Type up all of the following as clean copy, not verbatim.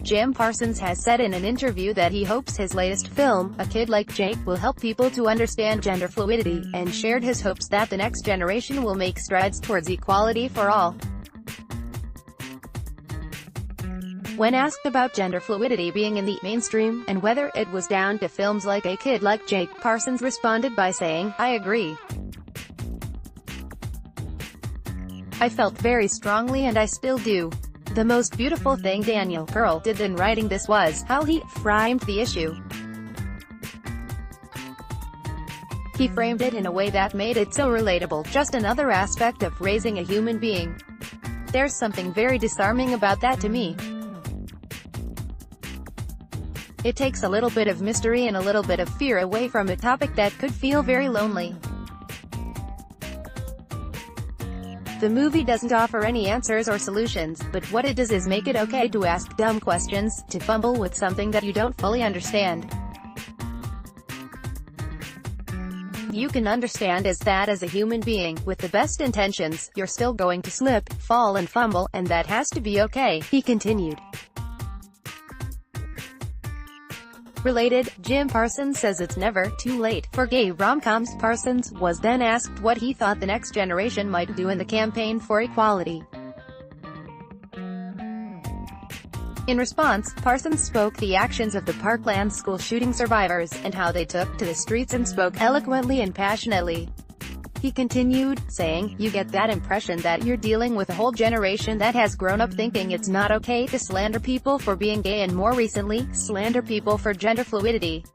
Jim Parsons has said in an interview that he hopes his latest film, A Kid Like Jake, will help people to understand gender fluidity, and shared his hopes that the next generation will make strides towards equality for all. When asked about gender fluidity being in the mainstream, and whether it was down to films like A Kid Like Jake, Parsons responded by saying, "I agree. I felt very strongly and I still do. The most beautiful thing Daniel Pearle did in writing this was how he framed the issue. He framed it in a way that made it so relatable, just another aspect of raising a human being. There's something very disarming about that to me. It takes a little bit of mystery and a little bit of fear away from a topic that could feel very lonely." The movie doesn't offer any answers or solutions, but what it does is make it okay to ask dumb questions, to fumble with something that you don't fully understand. You can understand that as a human being, with the best intentions, you're still going to slip, fall and fumble, and that has to be okay, he continued. Related, Jim Parsons says it's never too late for gay rom-coms. Parsons was then asked what he thought the next generation might do in the campaign for equality. In response, Parsons spoke the actions of the Parkland school shooting survivors, and how they took to the streets and spoke eloquently and passionately. He continued, saying, "You get that impression that you're dealing with a whole generation that has grown up thinking it's not okay to slander people for being gay and more recently, slander people for gender fluidity.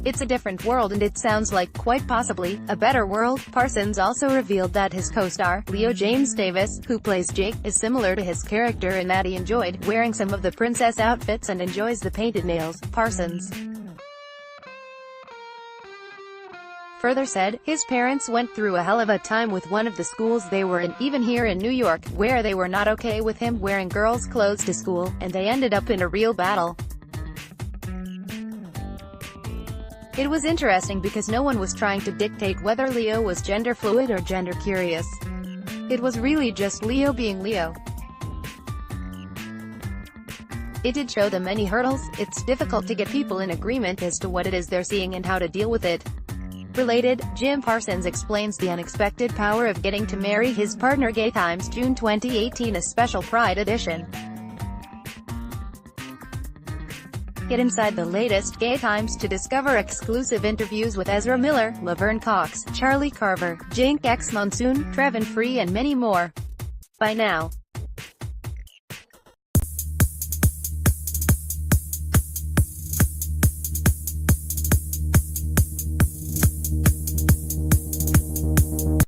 It's a different world and it sounds like, quite possibly, a better world." Parsons also revealed that his co-star, Leo James Davis, who plays Jake, is similar to his character in that he enjoyed wearing some of the princess outfits and enjoys the painted nails. Parsons further said, his parents went through a hell of a time with one of the schools they were in, even here in New York, where they were not okay with him wearing girls' clothes to school, and they ended up in a real battle. It was interesting because no one was trying to dictate whether Leo was gender fluid or gender curious. It was really just Leo being Leo. It did show them many hurdles. It's difficult to get people in agreement as to what it is they're seeing and how to deal with it. Related, Jim Parsons explains the unexpected power of getting to marry his partner. Gay Times, June 2018. A special Pride edition. Get inside the latest Gay Times to discover exclusive interviews with Ezra Miller, Laverne Cox, Charlie Carver, Jink X Monsoon, Trevin Free and many more. Bye now.